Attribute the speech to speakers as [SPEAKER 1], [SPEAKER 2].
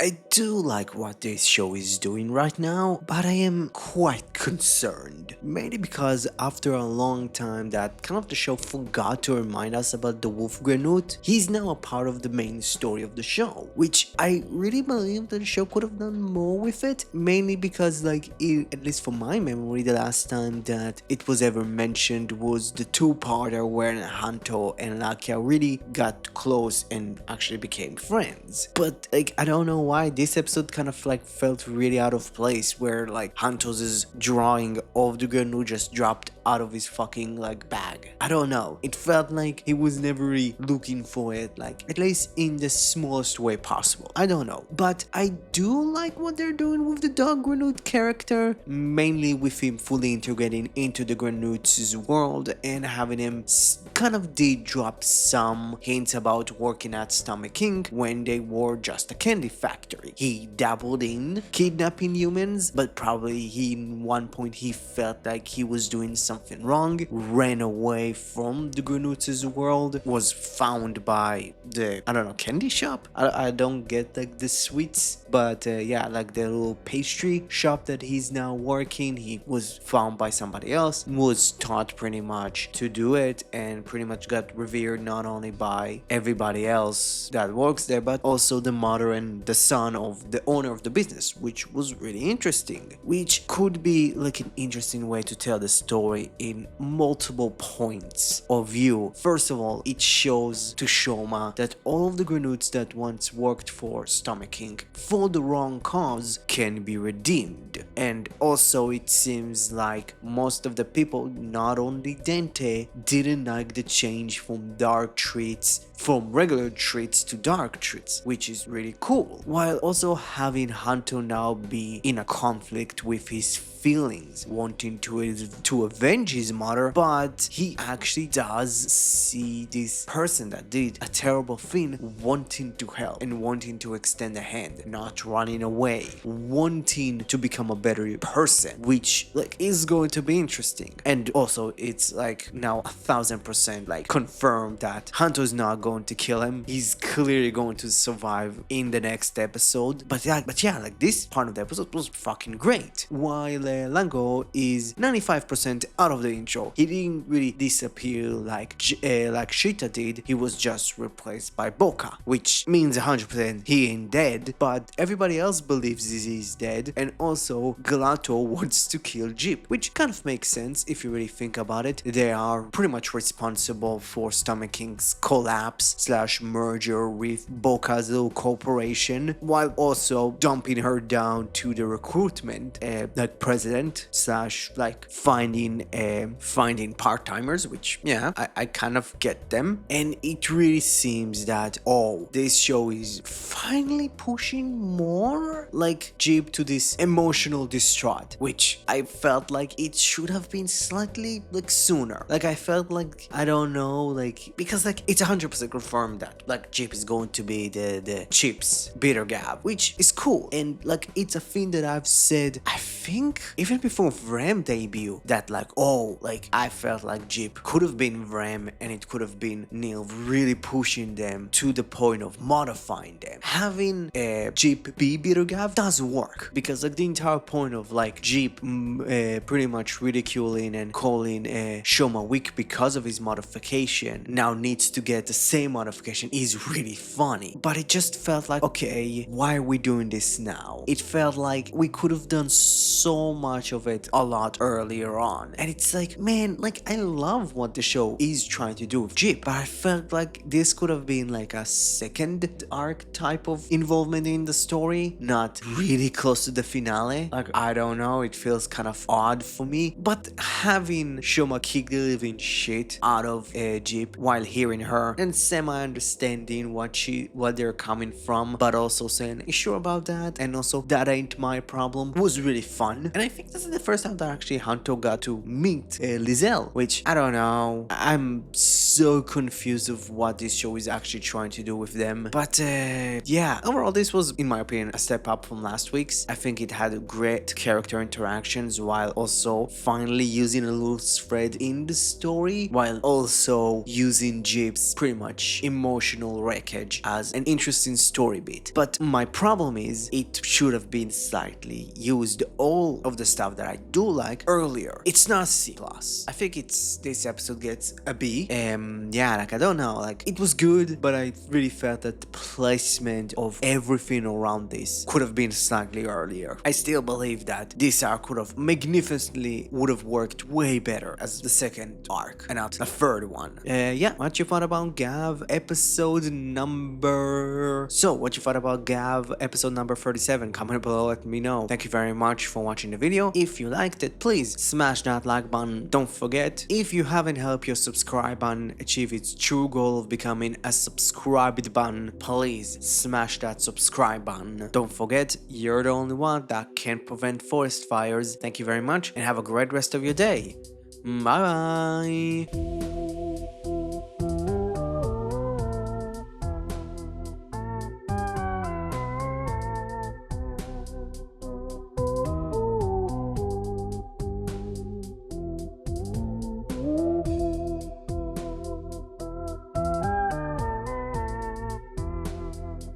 [SPEAKER 1] I do like what this show is doing right now, but I am quite concerned. Mainly because after a long time that kind of the show forgot to remind us about the Wolf Granute, he's now a part of the main story of the show, which I really believe that the show could have done more with it, mainly because at least for my memory, the last time that it was ever mentioned was the two-parter where Hanto and Lakia really got close and actually became friends. But I don't know why this episode kind of felt really out of place, where Hantos' drawing of the Gnu just dropped out of his fucking bag. I don't know. It felt like he was never really looking for it, at least in the smallest way possible. I don't know. But I do like what they're doing with the Dog Granute character, mainly with him fully integrating into the Granute's world and having him kind of did drop some hints about working at Stomach King when they were just a candy factory. He dabbled in kidnapping humans, but probably in one point he felt like he was doing something wrong, ran away from the Granute's world, was found by the, I don't know, candy shop? I don't get the sweets, but yeah, the little pastry shop that he's now working, he was found by somebody else, was taught pretty much to do it, and pretty much got revered not only by everybody else that works there, but also the mother and the son of the owner of the business, which was really interesting, which could be an interesting way to tell the story in multiple points of view. First of all, it shows to Shoma that all of the Granutes that once worked for Stomach King for the wrong cause can be redeemed. And also it seems like most of the people, not only Dente, didn't like the change from regular treats to dark treats, which is really cool, while also having Hanto now be in a conflict with his feelings, wanting to avenge his mother, but he actually does see this person that did a terrible thing wanting to help and wanting to extend a hand, not running away, wanting to become a better person, which is going to be interesting. And also it's now 1000% confirmed that Hanto's not going to kill him. He's clearly going to survive in the next episode. But yeah, this part of the episode was fucking great. While Lango is 95% out of the intro. He didn't really disappear like Shita did. He was just replaced by Boka, which means 100% he ain't dead, but everybody else believes he's dead, and also Galato wants to kill Jeep, which kind of makes sense if you really think about it. They are pretty much responsible for Stomach King's collapse / merger with Boka's little corporation, while also dumping her down to the recruitment president / finding part-timers, which yeah, I kind of get them. And it really seems that this show is finally pushing more Jeep to this emotional distraught, which I felt like it should have been slightly sooner. I felt I don't know, because it's 100% confirmed that Jeep is going to be the Chips bitter Gavv, which is cool, and it's a thing that I've said, I think even before Vrem debut, that I felt like Jeep could have been Vrem and it could have been Neil really pushing them to the point of modifying them. Having Jeep be bitter Gavv does work, because the entire point of Jeep pretty much ridiculing and calling Shoma weak because of his modification now needs to get the same modification is really funny. But it just felt okay, why are we doing this now? It felt like we could have done so much of it a lot earlier on, and it's man, I love what the show is trying to do with Jeep, but I felt this could have been a second arc type of involvement in the story, not really close to the finale. I don't know, it feels kind of odd for me. But having Shoma kick the living shit out of Jeep while hearing her and semi-understanding what they're coming from, but also saying, you sure about that? And also, that ain't my problem, was really fun. And I think this is the first time that actually Hanto got to meet Lizelle, which I don't know, I'm so confused of what this show is actually trying to do with them. But yeah, overall this was, in my opinion, a step up from last week's. I think it had great character interactions while also finally using a little thread in the story, while also using Jeep's pretty much emotional wreckage as an interesting story bit. But my problem is it should have been slightly used all of the stuff that I do like earlier. It's not C+. I think this episode gets a B. Yeah, like I don't know, like it was good, but I really felt that the placement of everything around this could have been slightly earlier. I still believe that this arc could have magnificently would have worked way better as the second arc and not a third one. Yeah, what you thought about Gavv episode number... So, what you thought about Gavv episode number 37? Comment below, let me know. Thank you very much for watching the video. If you liked it, please smash that like button. Don't forget, if you haven't helped your subscribe button achieve its true goal of becoming a subscribed button, please smash that subscribe button. Don't forget, you're the only one that can prevent forest fires. Thank you very much and have a great rest of your day. Bye bye.